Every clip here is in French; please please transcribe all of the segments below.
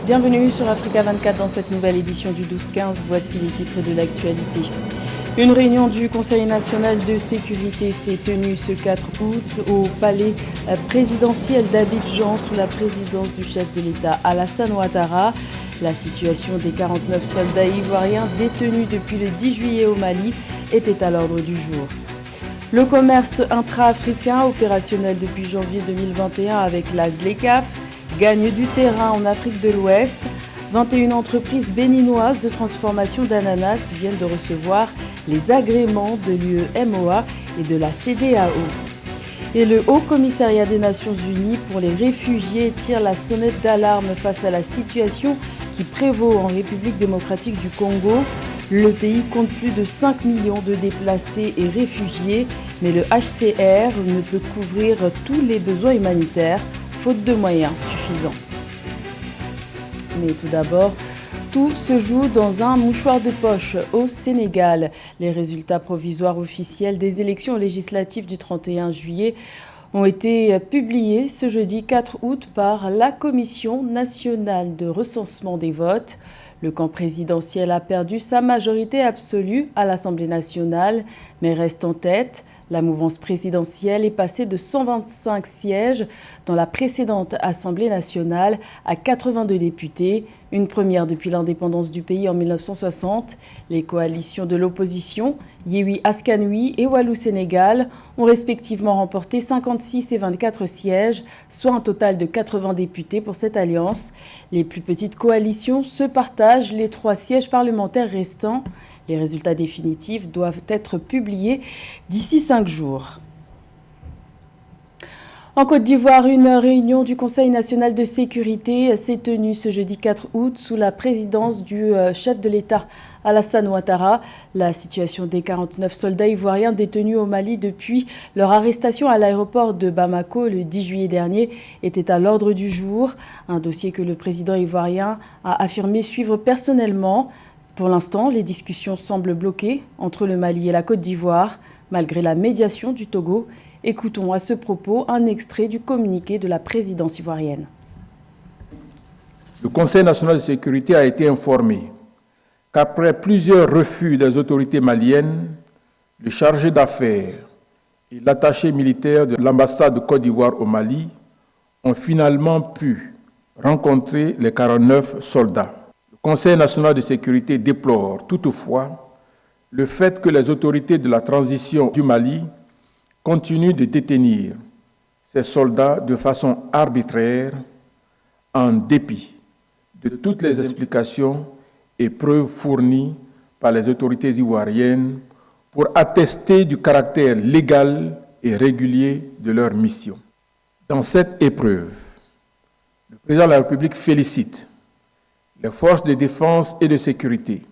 Bienvenue sur Africa 24 dans cette nouvelle édition du 12-15. Voici les titres de l'actualité. Une réunion du Conseil national de sécurité s'est tenue ce 4 août au palais présidentiel d'Abidjan sous la présidence du chef de l'État Alassane Ouattara. La situation des 49 soldats ivoiriens détenus depuis le 10 juillet au Mali était à l'ordre du jour. Le commerce intra-africain, opérationnel depuis janvier 2021 avec la ZLECAf, gagne du terrain en Afrique de l'Ouest. 21 entreprises béninoises de transformation d'ananas viennent de recevoir les agréments de l'UEMOA et de la CEDEAO. Et le Haut Commissariat des Nations Unies pour les réfugiés tire la sonnette d'alarme face à la situation qui prévaut en République démocratique du Congo. Le pays compte plus de 5 millions de déplacés et réfugiés, mais le HCR ne peut couvrir tous les besoins humanitaires, faute de moyens suffisants. Mais tout d'abord, tout se joue dans un mouchoir de poche au Sénégal. Les résultats provisoires officiels des élections législatives du 31 juillet ont été publiés ce jeudi 4 août par la Commission nationale de recensement des votes. Le camp présidentiel a perdu sa majorité absolue à l'Assemblée nationale, mais reste en tête. La mouvance présidentielle est passée de 125 sièges dans la précédente Assemblée nationale à 82 députés, une première depuis l'indépendance du pays en 1960. Les coalitions de l'opposition, Yewwi Askanui et Wallu Sénégal, ont respectivement remporté 56 et 24 sièges, soit un total de 80 députés pour cette alliance. Les plus petites coalitions se partagent les 3 sièges parlementaires restants. Les résultats définitifs doivent être publiés d'ici 5 jours. En Côte d'Ivoire, une réunion du Conseil national de sécurité s'est tenue ce jeudi 4 août sous la présidence du chef de l'État Alassane Ouattara. La situation des 49 soldats ivoiriens détenus au Mali depuis leur arrestation à l'aéroport de Bamako le 10 juillet dernier était à l'ordre du jour. Un dossier que le président ivoirien a affirmé suivre personnellement. Pour l'instant, les discussions semblent bloquées entre le Mali et la Côte d'Ivoire, malgré la médiation du Togo. Écoutons à ce propos un extrait du communiqué de la présidence ivoirienne. Le Conseil national de sécurité a été informé qu'après plusieurs refus des autorités maliennes, le chargé d'affaires et l'attaché militaire de l'ambassade de Côte d'Ivoire au Mali ont finalement pu rencontrer les 49 soldats. Le Conseil national de sécurité déplore toutefois le fait que les autorités de la transition du Mali continuent de détenir ces soldats de façon arbitraire en dépit de toutes les explications et preuves fournies par les autorités ivoiriennes pour attester du caractère légal et régulier de leur mission. Dans cette épreuve, le président de la République félicite les forces de défense et de sécurité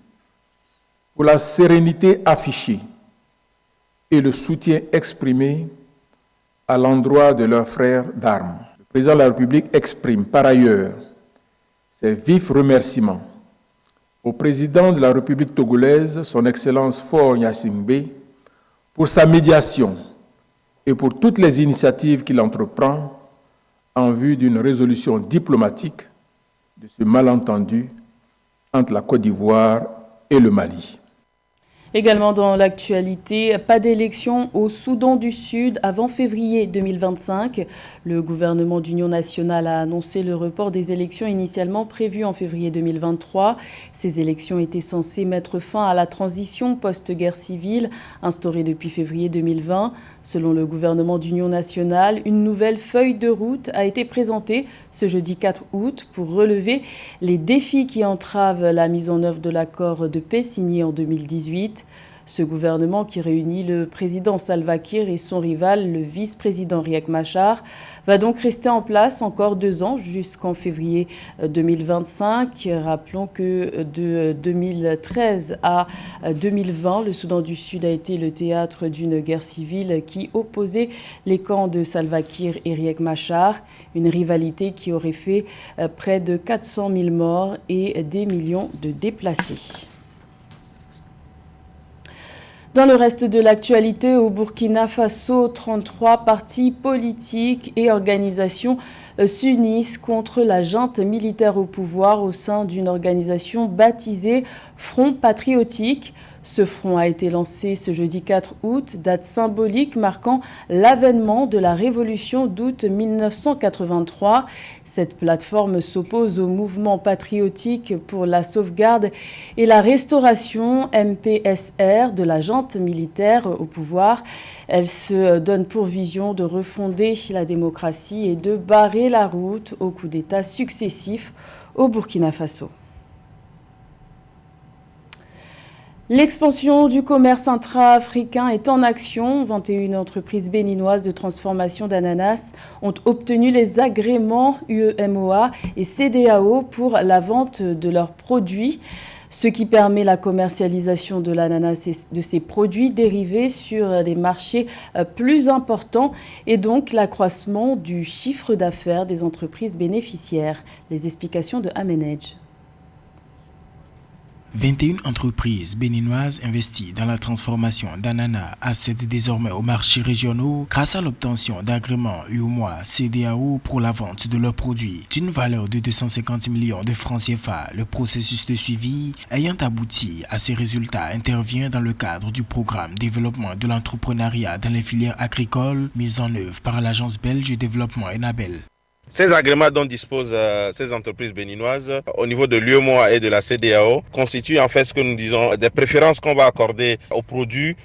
pour la sérénité affichée et le soutien exprimé à l'endroit de leurs frères d'armes. Le président de la République exprime par ailleurs ses vifs remerciements au président de la République togolaise, son Excellence Faure Gnassingbé, pour sa médiation et pour toutes les initiatives qu'il entreprend en vue d'une résolution diplomatique de ce malentendu entre la Côte d'Ivoire et le Mali. Également dans l'actualité, pas d'élection au Soudan du Sud avant février 2025. Le gouvernement d'union nationale a annoncé le report des élections initialement prévues en février 2023. Ces élections étaient censées mettre fin à la transition post-guerre civile instaurée depuis février 2020. Selon le gouvernement d'union nationale, une nouvelle feuille de route a été présentée ce jeudi 4 août pour relever les défis qui entravent la mise en œuvre de l'accord de paix signé en 2018. Ce gouvernement, qui réunit le président Salva Kiir et son rival, le vice-président Riek Machar, va donc rester en place encore 2 ans jusqu'en février 2025. Rappelons que de 2013 à 2020, le Soudan du Sud a été le théâtre d'une guerre civile qui opposait les camps de Salva Kiir et Riek Machar, une rivalité qui aurait fait près de 400 000 morts et des millions de déplacés. Dans le reste de l'actualité, au Burkina Faso, 33 partis politiques et organisations s'unissent contre la junte militaire au pouvoir au sein d'une organisation baptisée Front Patriotique. Ce front a été lancé ce jeudi 4 août, date symbolique marquant l'avènement de la révolution d'août 1983. Cette plateforme s'oppose au mouvement patriotique pour la sauvegarde et la restauration MPSR de la junte militaire au pouvoir. Elle se donne pour vision de refonder la démocratie et de barrer la route aux coups d'État successifs au Burkina Faso. L'expansion du commerce intra-africain est en action. 21 entreprises béninoises de transformation d'ananas ont obtenu les agréments UEMOA et CEDEAO pour la vente de leurs produits, ce qui permet la commercialisation de l'ananas et de ses produits dérivés sur des marchés plus importants et donc l'accroissement du chiffre d'affaires des entreprises bénéficiaires. Les explications de Amenedj. 21 entreprises béninoises investies dans la transformation d'ananas accèdent désormais aux marchés régionaux grâce à l'obtention d'agréments UEMOA CEDEAO pour la vente de leurs produits d'une valeur de 250 millions de francs CFA. Le processus de suivi ayant abouti à ces résultats intervient dans le cadre du programme développement de l'entrepreneuriat dans les filières agricoles mis en œuvre par l'agence belge de développement Enabel. Ces agréments dont disposent ces entreprises béninoises au niveau de l'UEMOA et de la CEDEAO constituent en fait ce que nous disons des préférences qu'on va accorder aux produits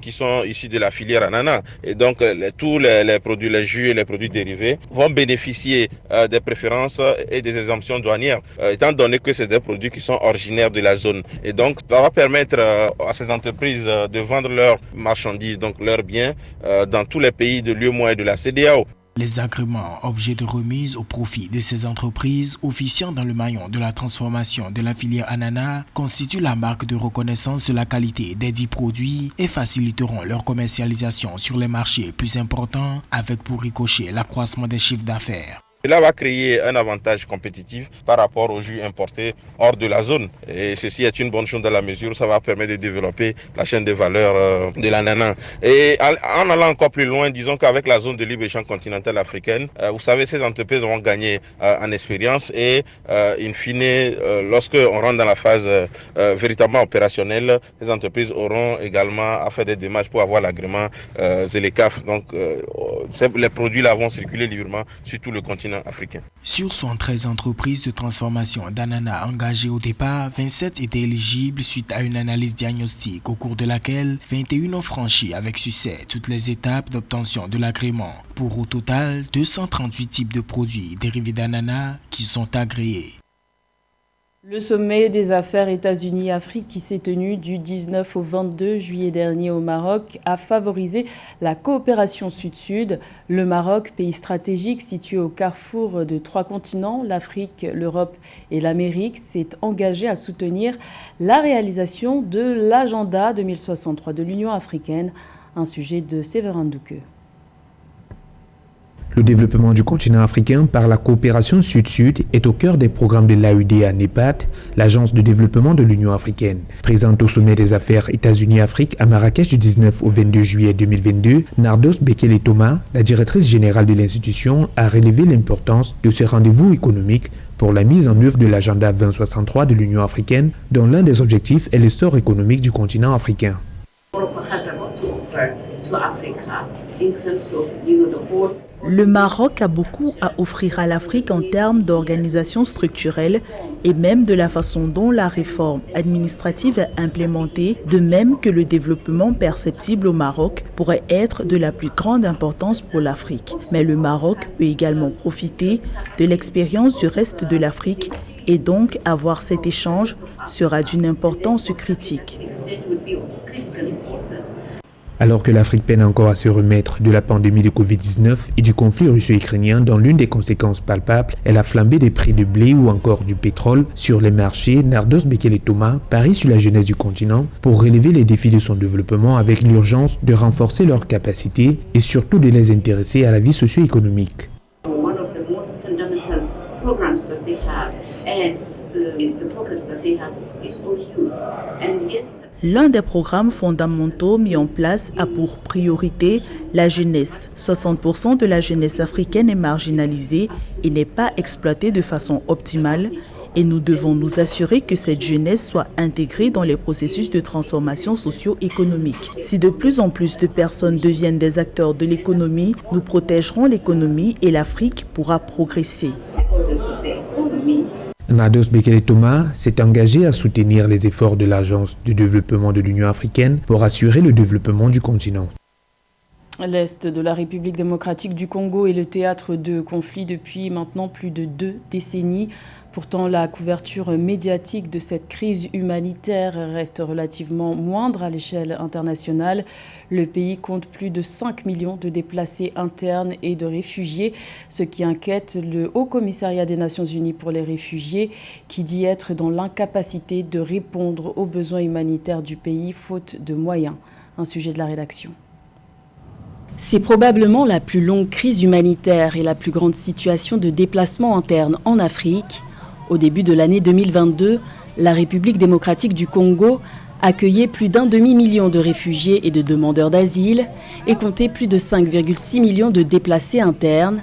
qui sont issus de la filière ananas. Et donc tous les produits, les jus et les produits dérivés vont bénéficier des préférences et des exemptions douanières étant donné que c'est des produits qui sont originaires de la zone. Et donc ça va permettre à ces entreprises de vendre leurs marchandises, donc leurs biens dans tous les pays de l'UEMOA et de la CEDEAO. Les agréments, objets de remise au profit de ces entreprises officiant dans le maillon de la transformation de la filière ananas, constituent la marque de reconnaissance de la qualité des dits produits et faciliteront leur commercialisation sur les marchés plus importants avec pour ricochet l'accroissement des chiffres d'affaires. Cela va créer un avantage compétitif par rapport aux jus importés hors de la zone. Et ceci est une bonne chose dans la mesure où ça va permettre de développer la chaîne de valeur de l'ananas. Et en allant encore plus loin, disons qu'avec la zone de libre-échange continentale africaine, vous savez, ces entreprises vont gagner en expérience et in fine, lorsque on rentre dans la phase véritablement opérationnelle, ces entreprises auront également à faire des démarches pour avoir l'agrément ZLECAf. Donc les produits là vont circuler librement sur tout le continent africain. Sur 113 entreprises de transformation d'ananas engagées au départ, 27 étaient éligibles suite à une analyse diagnostique au cours de laquelle 21 ont franchi avec succès toutes les étapes d'obtention de l'agrément. Pour au total 238 types de produits dérivés d'ananas qui sont agréés. Le sommet des affaires États-Unis-Afrique qui s'est tenu du 19 au 22 juillet dernier au Maroc a favorisé la coopération sud-sud. Le Maroc, pays stratégique situé au carrefour de 3 continents, l'Afrique, l'Europe et l'Amérique, s'est engagé à soutenir la réalisation de l'agenda 2063 de l'Union africaine, un sujet de Séverin Douqueux. Le développement du continent africain par la coopération sud-sud est au cœur des programmes de l'AED-NEPAD, l'agence de développement de l'Union africaine. Présente au sommet des affaires États-Unis-Afrique à Marrakech du 19 au 22 juillet 2022, Nardos Bekele-Thomas, la directrice générale de l'institution, a relevé l'importance de ce rendez-vous économique pour la mise en œuvre de l'agenda 2063 de l'Union africaine, dont l'un des objectifs est l'essor économique du continent africain. Le Maroc a beaucoup à offrir à l'Afrique en termes d'organisation structurelle et même de la façon dont la réforme administrative est implémentée, de même que le développement perceptible au Maroc pourrait être de la plus grande importance pour l'Afrique. Mais le Maroc peut également profiter de l'expérience du reste de l'Afrique et donc avoir cet échange sera d'une importance critique. Alors que l'Afrique peine encore à se remettre de la pandémie de Covid-19 et du conflit russo-ukrainien dont l'une des conséquences palpables est la flambée des prix de blé ou encore du pétrole sur les marchés, Nardos Bekele-Thomas parie sur la jeunesse du continent pour relever les défis de son développement avec l'urgence de renforcer leurs capacités et surtout de les intéresser à la vie socio-économique. programs that they have and the focus that they have is on youth. And yes, l'un des programmes fondamentaux mis en place a pour priorité la jeunesse. 60% de la jeunesse africaine est marginalisée et n'est pas exploitée de façon optimale. Et nous devons nous assurer que cette jeunesse soit intégrée dans les processus de transformation socio-économique. Si de plus en plus de personnes deviennent des acteurs de l'économie, nous protégerons l'économie et l'Afrique pourra progresser. Nados Bekele Thomas s'est engagé à soutenir les efforts de l'Agence de développement de l'Union africaine pour assurer le développement du continent. L'Est de la République démocratique du Congo est le théâtre de conflits depuis maintenant plus de 2 décennies. Pourtant, la couverture médiatique de cette crise humanitaire reste relativement moindre à l'échelle internationale. Le pays compte plus de 5 millions de déplacés internes et de réfugiés, ce qui inquiète le Haut Commissariat des Nations Unies pour les réfugiés, qui dit être dans l'incapacité de répondre aux besoins humanitaires du pays, faute de moyens. Un sujet de la rédaction. C'est probablement la plus longue crise humanitaire et la plus grande situation de déplacement interne en Afrique. Au début de l'année 2022, la République démocratique du Congo accueillait plus d'1 demi-million de réfugiés et de demandeurs d'asile et comptait plus de 5,6 millions de déplacés internes.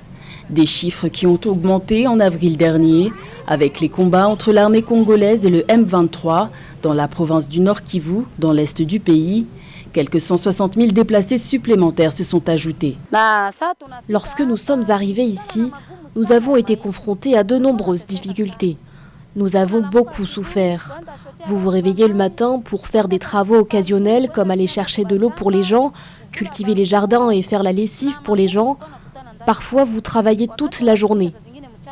Des chiffres qui ont augmenté en avril dernier avec les combats entre l'armée congolaise et le M23 dans la province du Nord Kivu, dans l'est du pays. Quelques 160 000 déplacés supplémentaires se sont ajoutés. Lorsque nous sommes arrivés ici, nous avons été confrontés à de nombreuses difficultés. Nous avons beaucoup souffert. Vous vous réveillez le matin pour faire des travaux occasionnels comme aller chercher de l'eau pour les gens, cultiver les jardins et faire la lessive pour les gens. Parfois, vous travaillez toute la journée.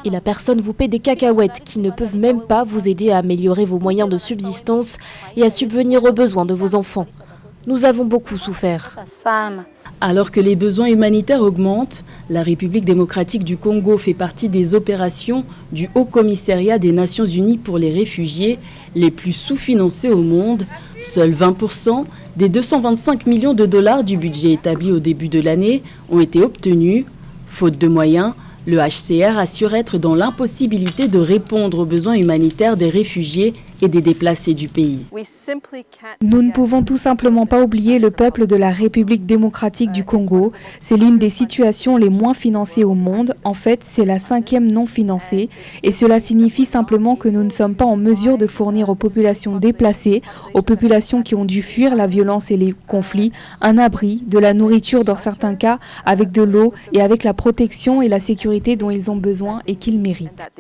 Et la personne vous paie des cacahuètes qui ne peuvent même pas vous aider à améliorer vos moyens de subsistance et à subvenir aux besoins de vos enfants. Nous avons beaucoup souffert. Alors que les besoins humanitaires augmentent, la République démocratique du Congo fait partie des opérations du Haut Commissariat des Nations Unies pour les réfugiés les plus sous-financées au monde. Seuls 20% des 225 millions de dollars du budget établi au début de l'année ont été obtenus. Faute de moyens, le HCR assure être dans l'impossibilité de répondre aux besoins humanitaires des réfugiés et des déplacés du pays. Nous ne pouvons tout simplement pas oublier le peuple de la République démocratique du Congo. C'est l'une des situations les moins financées au monde. En fait, c'est la 5e non financée. Et cela signifie simplement que nous ne sommes pas en mesure de fournir aux populations déplacées, aux populations qui ont dû fuir la violence et les conflits, un abri, de la nourriture dans certains cas, avec de l'eau et avec la protection et la sécurité dont ils ont besoin et qu'ils méritent.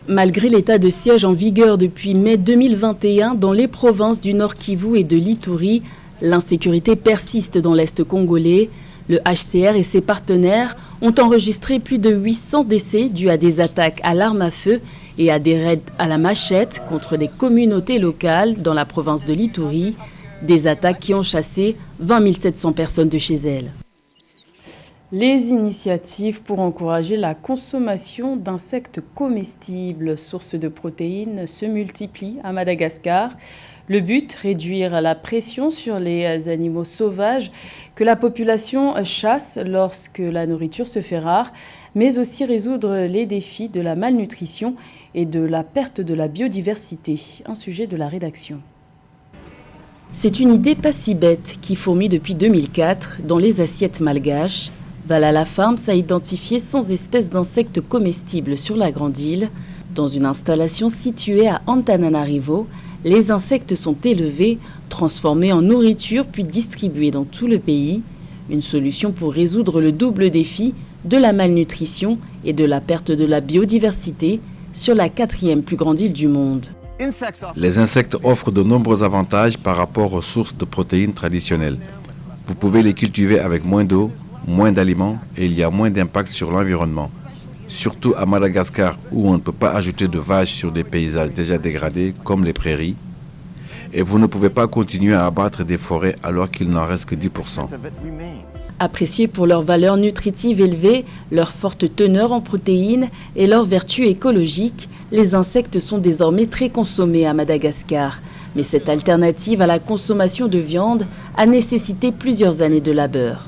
Malgré l'état de siège en vigueur depuis mai 2021 dans les provinces du Nord Kivu et de l'Ituri, l'insécurité persiste dans l'Est congolais. Le HCR et ses partenaires ont enregistré plus de 800 décès dus à des attaques à l'arme à feu et à des raids à la machette contre des communautés locales dans la province de l'Ituri. Des attaques qui ont chassé 20 700 personnes de chez elles. Les initiatives pour encourager la consommation d'insectes comestibles, sources de protéines, se multiplient à Madagascar. Le but, réduire la pression sur les animaux sauvages que la population chasse lorsque la nourriture se fait rare, mais aussi résoudre les défis de la malnutrition et de la perte de la biodiversité. Un sujet de la rédaction. C'est une idée pas si bête qui fourmille depuis 2004 dans les assiettes malgaches. Valhalla Farms a identifié 100 espèces d'insectes comestibles sur la Grande Île. Dans une installation située à Antananarivo, les insectes sont élevés, transformés en nourriture puis distribués dans tout le pays. Une solution pour résoudre le double défi de la malnutrition et de la perte de la biodiversité sur la 4e plus grande île du monde. Les insectes offrent de nombreux avantages par rapport aux sources de protéines traditionnelles. Vous pouvez les cultiver avec moins d'eau, moins d'aliments et il y a moins d'impact sur l'environnement. Surtout à Madagascar où on ne peut pas ajouter de vaches sur des paysages déjà dégradés comme les prairies. Et vous ne pouvez pas continuer à abattre des forêts alors qu'il n'en reste que 10%. Appréciés pour leur valeur nutritive élevée, leur forte teneur en protéines et leurs vertus écologiques, les insectes sont désormais très consommés à Madagascar. Mais cette alternative à la consommation de viande a nécessité plusieurs années de labeur.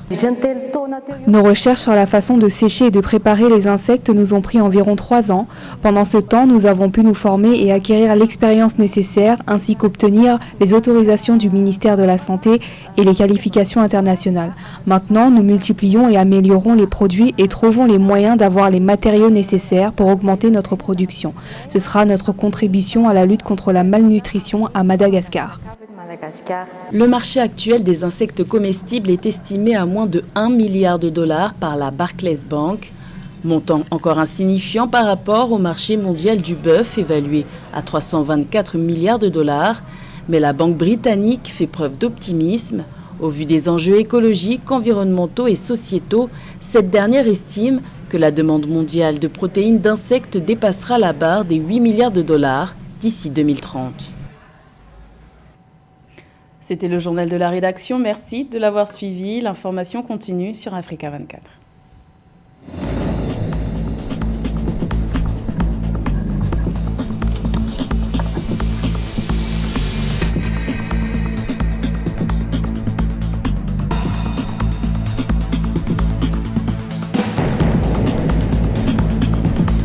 Nos recherches sur la façon de sécher et de préparer les insectes nous ont pris environ 3 ans. Pendant ce temps, nous avons pu nous former et acquérir l'expérience nécessaire, ainsi qu'obtenir les autorisations du ministère de la Santé et les qualifications internationales. Maintenant, nous multiplions et améliorons les produits et trouvons les moyens d'avoir les matériaux nécessaires pour augmenter notre production. Ce sera notre contribution à la lutte contre la malnutrition à Madagascar. Le marché actuel des insectes comestibles est estimé à moins de 1 milliard de dollars par la Barclays Bank, montant encore insignifiant par rapport au marché mondial du bœuf évalué à 324 milliards de dollars. Mais la banque britannique fait preuve d'optimisme. Au vu des enjeux écologiques, environnementaux et sociétaux, cette dernière estime que la demande mondiale de protéines d'insectes dépassera la barre des 8 milliards de dollars d'ici 2030. C'était le journal de la rédaction. Merci de l'avoir suivi. L'information continue sur Africa 24.